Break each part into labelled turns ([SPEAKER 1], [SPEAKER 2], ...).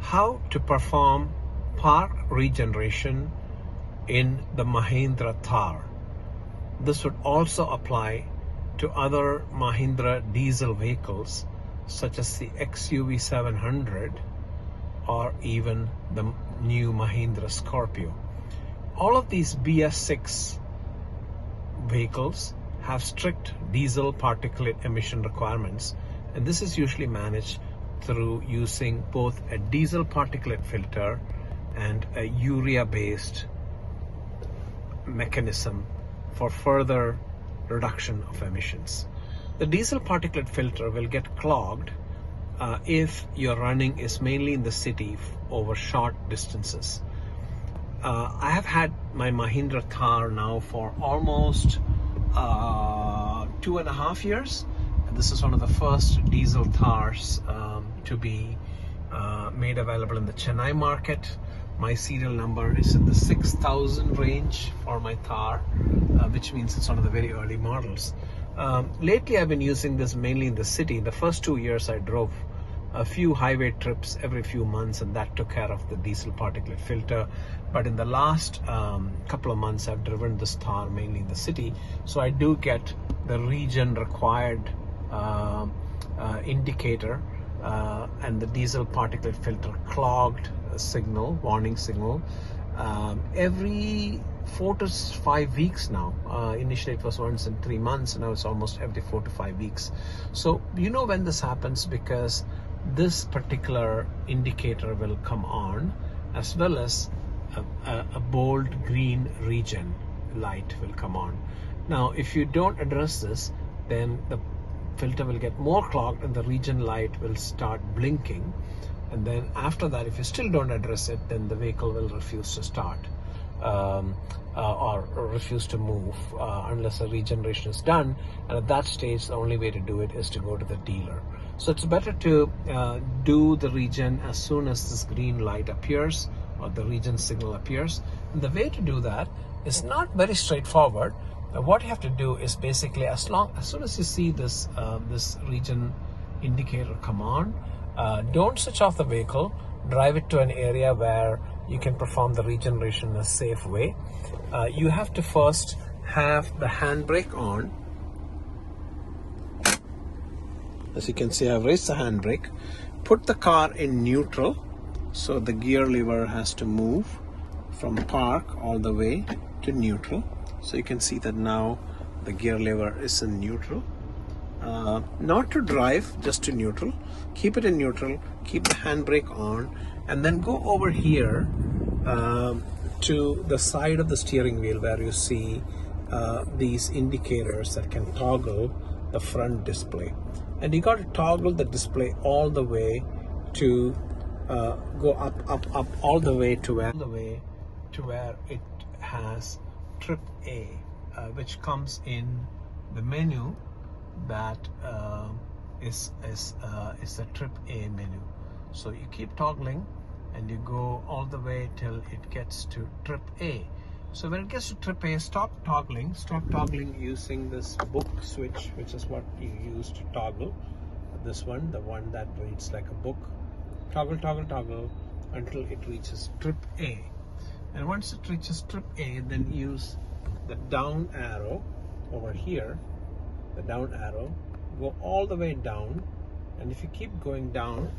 [SPEAKER 1] how to perform park regeneration in the Mahindra Thar. This would also apply to other Mahindra diesel vehicles such as the XUV700 or even the new Mahindra Scorpio. All of these BS6 vehicles have strict diesel particulate emission requirements, and this is usually managed through using both a diesel particulate filter and a urea-based mechanism for further reduction of emissions. The diesel particulate filter will get clogged if your running is mainly in the city over short distances. I have had my Mahindra Thar now for almost 2.5 years. This is one of the first diesel Thars to be made available in the Chennai market. My serial number is in the 6,000 range for my Thar, which means it's one of the very early models. Lately I've been using this mainly in the city. The first 2 years I drove a few highway trips every few months, and that took care of the diesel particulate filter. But in the last couple of months I've driven this Thar mainly in the city, so I do get the region required indicator and the diesel particulate filter clogged signal, warning signal, every 4 to 5 weeks now. Initially it was once in 3 months, and now it's almost every 4 to 5 weeks. So you know when this happens because this particular indicator will come on, as well as a bold green regen light will come on. Now if you don't address this, then the filter will get more clogged and the regen light will start blinking, and then after that, if you still don't address it, then the vehicle will refuse to start or refuse to move unless a regeneration is done. And at that stage, the only way to do it is to go to the dealer. So it's better to do the regen as soon as this green light appears or the regen signal appears. And the way to do that is not very straightforward. What you have to do is basically, as soon as you see this this regen indicator come on, don't switch off the vehicle. Drive it to an area where you can perform the regeneration in a safe way. You have to first have the handbrake on. As you can see, I've raised the handbrake. Put the car in neutral, so the gear lever has to move from park all the way to neutral. So you can see that now the gear lever is in neutral. Not to drive, just to neutral. Keep it in neutral, keep the handbrake on, and then go over here to the side of the steering wheel where you see these indicators that can toggle the front display. And you got to toggle the display all the way to go up all the way to where it has Trip A, which comes in the menu that is the Trip A menu. So you keep toggling and you go all the way till it gets to Trip A. So when it gets to Trip A, stop toggling using this book switch, which is what you use to toggle. This one, the one that reads like a book. Toggle until it reaches Trip A. And once it reaches Trip A, then use the down arrow over here, the down arrow, go all the way down, and if you keep going down,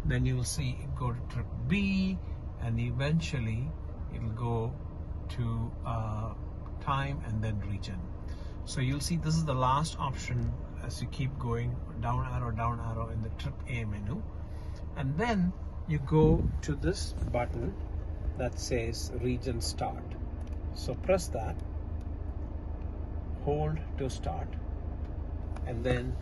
[SPEAKER 1] then you will see it go to Trip B, and eventually it will go to time and then regen. So you'll see this is the last option as you keep going down arrow in the Trip A menu, and then you go to this button that says regen start. So press that, hold to start, and then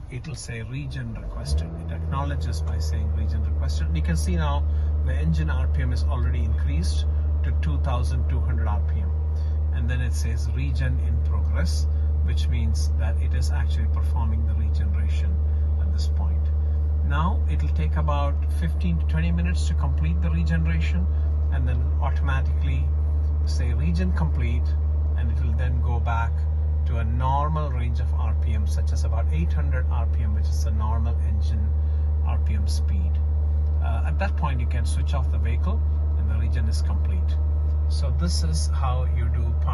[SPEAKER 1] it will say regen requested. It acknowledges by saying regen requested. You can see now the engine RPM is already increased to 2,200 RPM, and then it says regen in progress, which means that it is actually performing the regeneration at this point. Now it will take about 15 to 20 minutes to complete the regeneration, and then automatically say regen complete, and it will then go back to a normal range of RPM, such as about 800 RPM, which is a normal engine RPM speed. at that point you can switch off the vehicle and the regen is complete. So this is how you do park